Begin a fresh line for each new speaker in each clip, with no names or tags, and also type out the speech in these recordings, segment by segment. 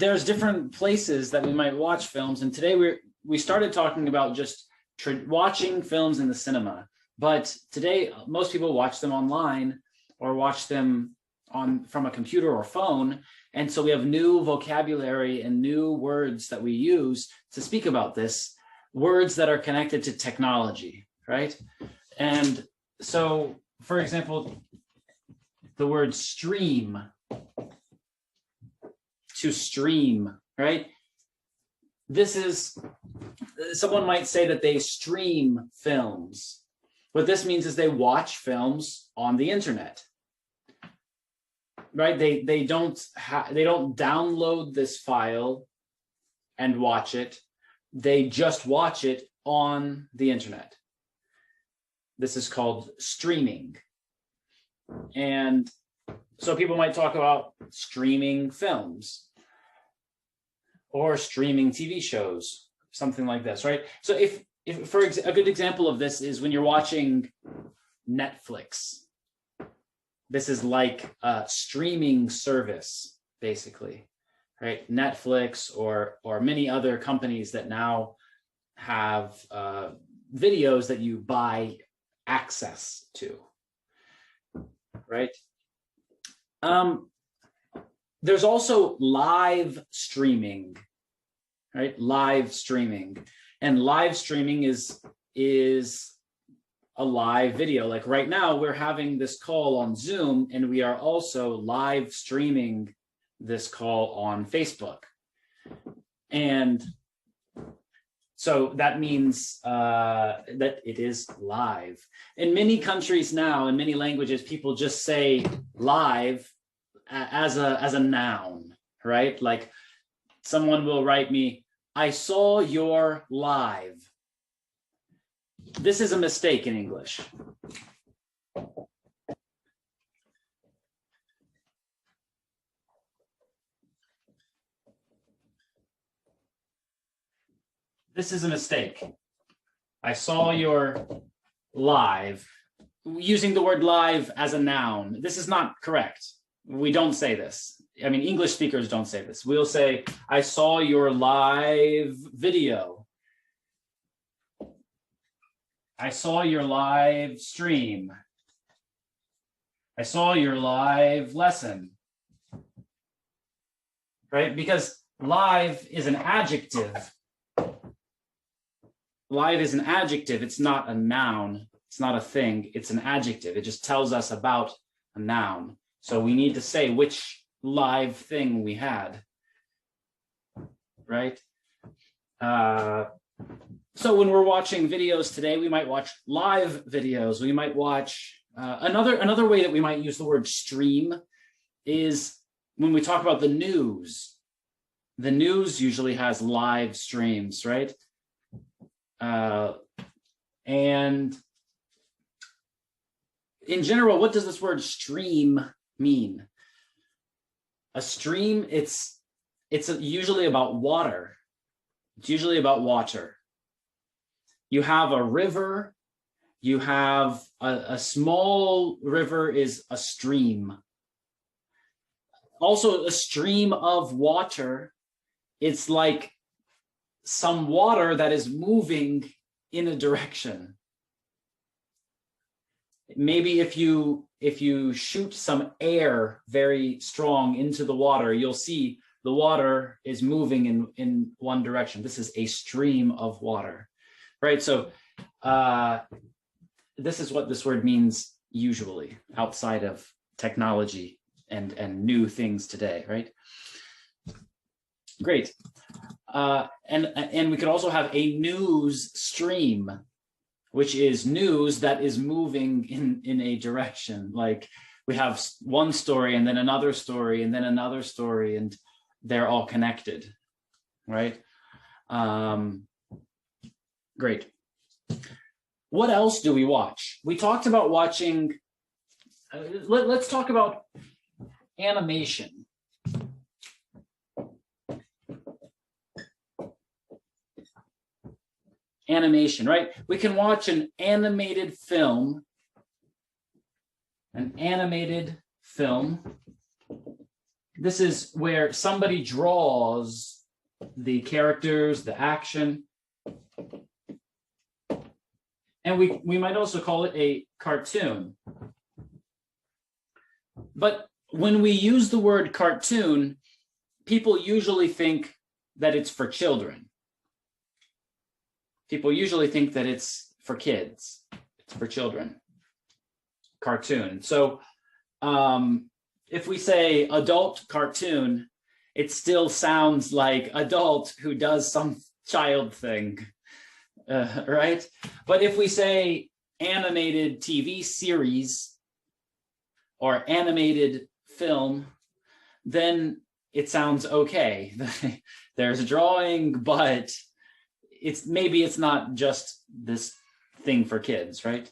there's different places that we might watch films, and today we started talking about just watching films in the cinema, but today most people watch them online or watch them from a computer or phone, and so we have new vocabulary and new words that we use to speak about this, words that are connected to technology, right? And so, for example, the word stream, to stream, right? This is, someone might say that they stream films. What this means is they watch films on the internet, right? They don't download this file and watch it. They just watch it on the internet. This is called streaming. And so people might talk about streaming films or streaming TV shows, something like this, right? So if a good example of this is when you're watching Netflix. This is like a streaming service, basically, right? Netflix or many other companies that now have videos that you buy access to, right? There's also live streaming, right? Live streaming. And live streaming is a live video. Like right now, we're having this call on Zoom, and we are also live streaming this call on Facebook. And so that means that it is live. In many countries now, in many languages, people just say live as a noun, right? Like someone will write me, I saw your live. This is a mistake in English. This is a mistake. I saw your live. Using the word live as a noun. This is not correct. We don't say this. I mean, English speakers don't say this. We'll say, I saw your live video. I saw your live stream. I saw your live lesson. Right? Because live is an adjective. Live is an adjective. It's not a noun. It's not a thing. It's an adjective. It just tells us about a noun. So we need to say which live thing we had, right? So when we're watching videos today, we might watch live videos. We might watch, another way that we might use the word stream is when we talk about the news. The news usually has live streams, right? And in general, what does this word stream mean? A stream, it's usually about water. It's usually about water. You have a river, you have a small river is a stream. Also, a stream of water, it's like some water that is moving in a direction. Maybe if you shoot some air very strong into the water, you'll see the water is moving in one direction. This is a stream of water, right? So this is what this word means usually outside of technology and new things today, right? Great. And we could also have a news stream, which is news that is moving in a direction. Like we have one story and then another story and then another story, and they're all connected, right? Great. What else do we watch? We talked about watching, let's talk about animation. Animation, right? We can watch an animated film. This is where somebody draws the characters, the action. And we might also call it a cartoon. But when we use the word cartoon, people usually think that it's for children. People usually think that it's for kids. It's for children. Cartoon. So if we say adult cartoon, it still sounds like adult who does some child thing, right? But if we say animated TV series or animated film, then it sounds okay. There's a drawing, but maybe it's not just this thing for kids, right?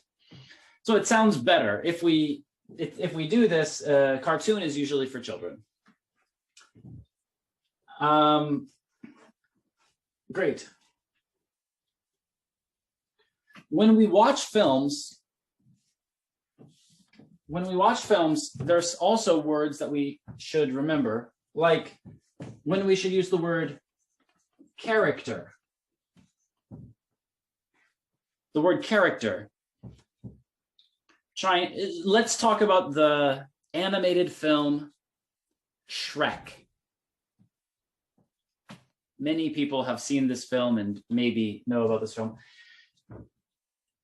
So it sounds better. If we do this, cartoon is usually for children. Great. When we watch films, there's also words that we should remember, like when we should use the word character. The word character. Let's talk about the animated film Shrek. Many people have seen this film and maybe know about this film.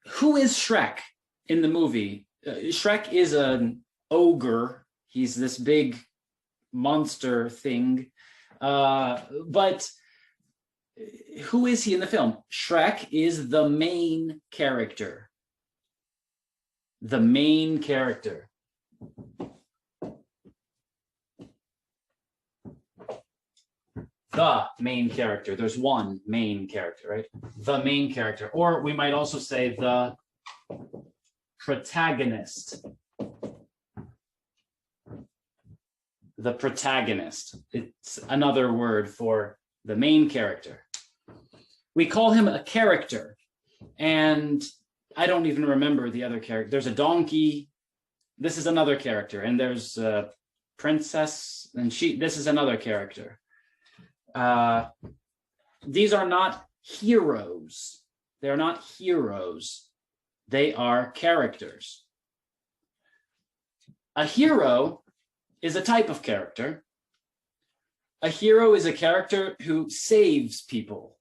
Who is Shrek in the movie? Shrek is an ogre. He's this big monster thing. But who is he in the film? Shrek is the main character. The main character. The main character. There's one main character, right? The main character. Or we might also say the protagonist. The protagonist. It's another word for the main character. We call him a character. And I don't even remember the other character. There's a donkey. This is another character. And there's a princess. And this is another character. These are not heroes. They're not heroes. They are characters. A hero is a type of character. A hero is a character who saves people.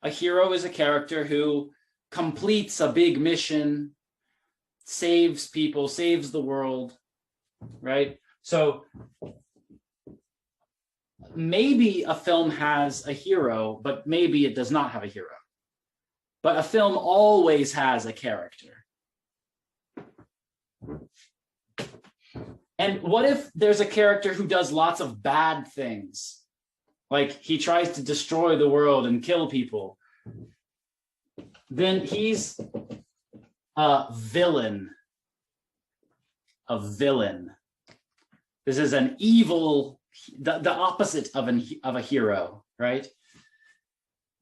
A hero is a character who completes a big mission, saves people, saves the world, right? So maybe a film has a hero, but maybe it does not have a hero. But a film always has a character. And what if there's a character who does lots of bad things? Like he tries to destroy the world and kill people. Then he's a villain. A villain. This is an evil, the opposite of a hero, right?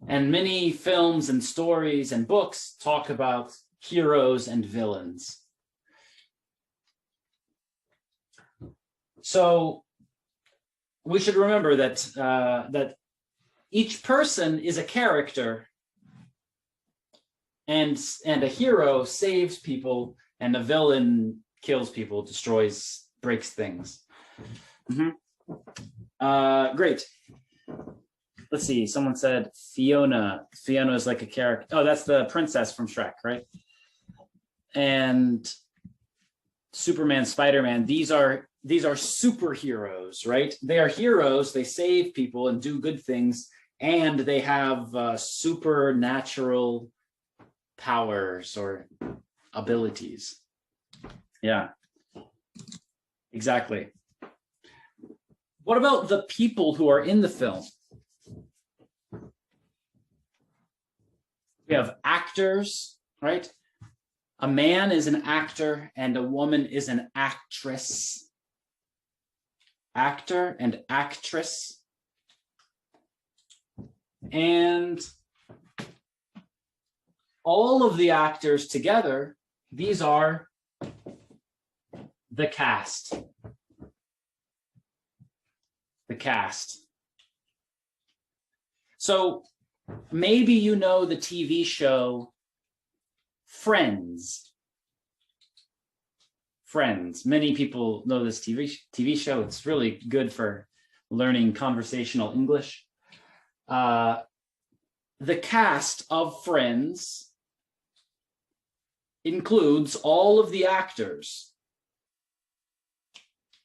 And many films and stories and books talk about heroes and villains. So we should remember that that each person is a character, and a hero saves people, and a villain kills people, destroys, breaks things. Great. Let's see. Someone said Fiona. Fiona is like a character. Oh, that's the princess from Shrek, right? And Superman, Spider-Man. These are superheroes, right? They are heroes. They save people and do good things, and they have supernatural powers or abilities. Yeah, exactly. What about the people who are in the film? We have actors, right? A man is an actor and a woman is an actress. Actor and actress. And all of the actors together, these are the cast. the cast. So maybe you know the TV show Friends. Friends. Many people know this TV show. It's really good for learning conversational English. The cast of Friends includes all of the actors.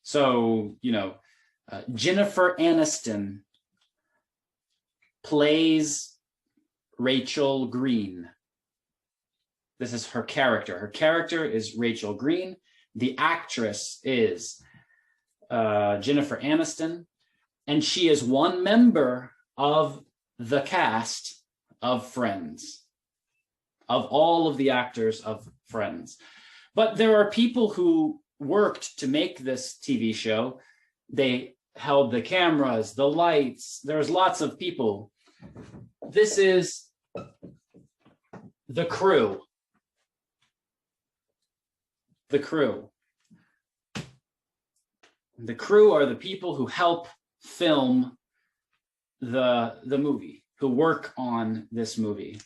So, you know, Jennifer Aniston plays Rachel Green. This is her character. Her character is Rachel Green. The actress is Jennifer Aniston, and she is one member of the cast of Friends, of all of the actors of Friends. But there are people who worked to make this TV show. They held the cameras, the lights. There's lots of people. This is the crew. The crew. The crew are the people who help film the movie, who work on this movie.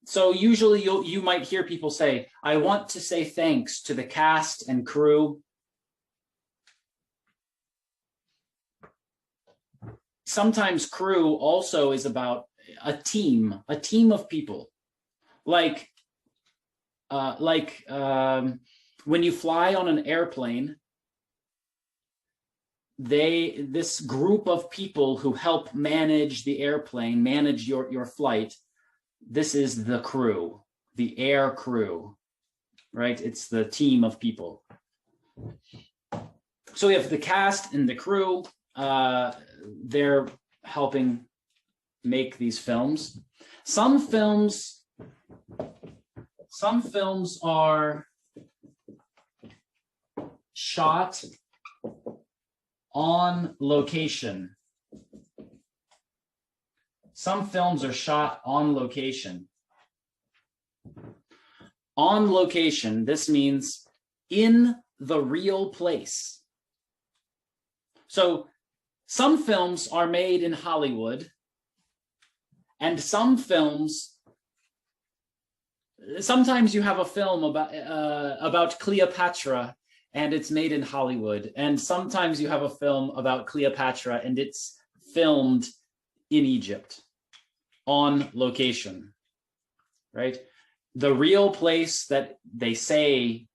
So usually you might hear people say, I want to say thanks to the cast and crew. Sometimes crew also is about a team of people. Like when you fly on an airplane, this group of people who help manage the airplane, manage your flight, this is the crew, the air crew, right? It's the team of people. So we have the cast and the crew. They're helping make these films. Some films are shot on location. Some films are shot on location. On location, this means in the real place. So some films are made in Hollywood, and some films, sometimes you have a film about Cleopatra and it's made in Hollywood, and sometimes you have a film about Cleopatra and it's filmed in Egypt on location, right? The real place that they say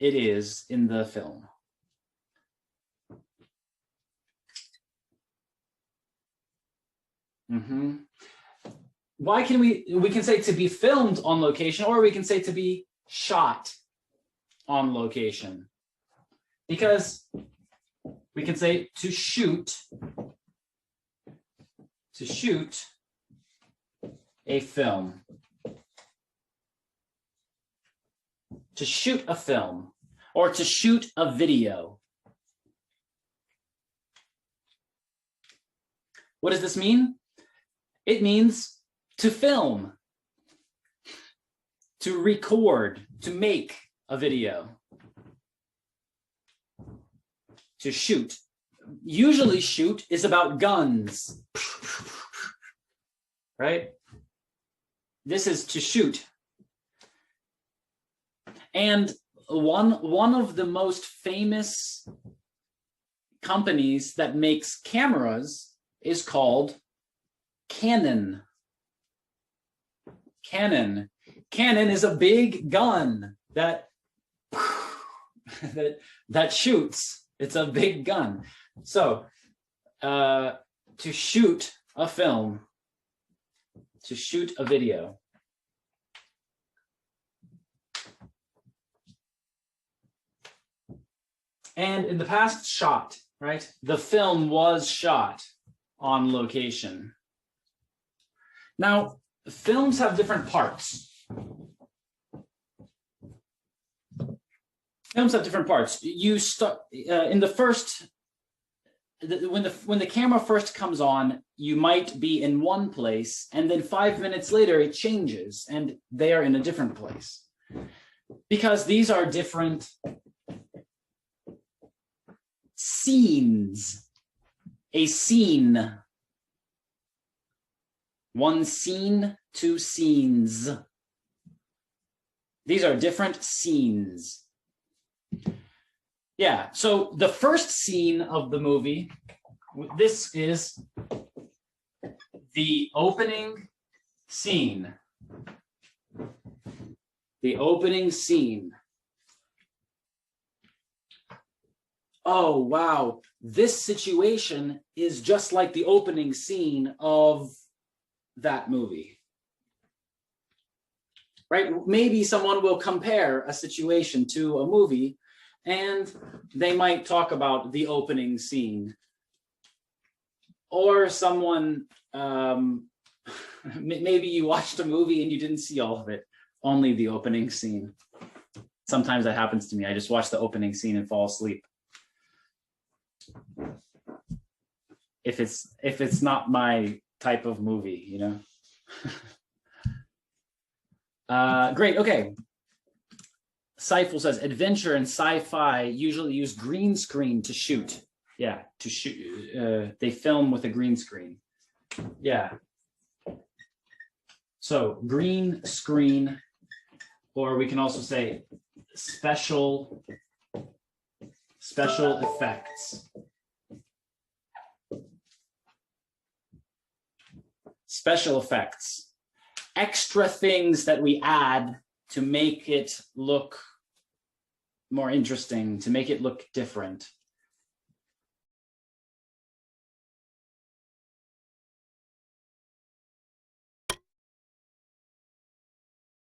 it is in the film. Mm-hmm. Why can we can say to be filmed on location, or we can say to be shot on location, because we can say to shoot a film, to shoot a film, or to shoot a video. What does this mean? It means to film, to record, to make a video, to shoot. Usually shoot is about guns, right? This is to shoot. And one of the most famous companies that makes cameras is called Canon. Canon is a big gun that that shoots. It's a big gun. So to shoot a film, to shoot a video. And in the past, shot, right? The film was shot on location. Now, films have different parts. Films have different parts. You start in the first, when the camera first comes on, you might be in one place, and then 5 minutes later it changes, and they are in a different place, because these are different scenes. A scene. One scene, two scenes. These are different scenes. Yeah, so the first scene of the movie, this is the opening scene. The opening scene. Oh, wow. This situation is just like the opening scene of that movie. Right? Maybe someone will compare a situation to a movie and they might talk about the opening scene. Or someone, maybe you watched a movie and you didn't see all of it, only the opening scene. Sometimes that happens to me. I just watch the opening scene and fall asleep. If it's not my type of movie, you know. Great, okay. Seifel says, adventure and sci-fi usually use green screen to shoot. Yeah, to shoot. They film with a green screen. Yeah. So green screen, or we can also say special effects. Special effects. Extra things that we add to make it look more interesting, to make it look different.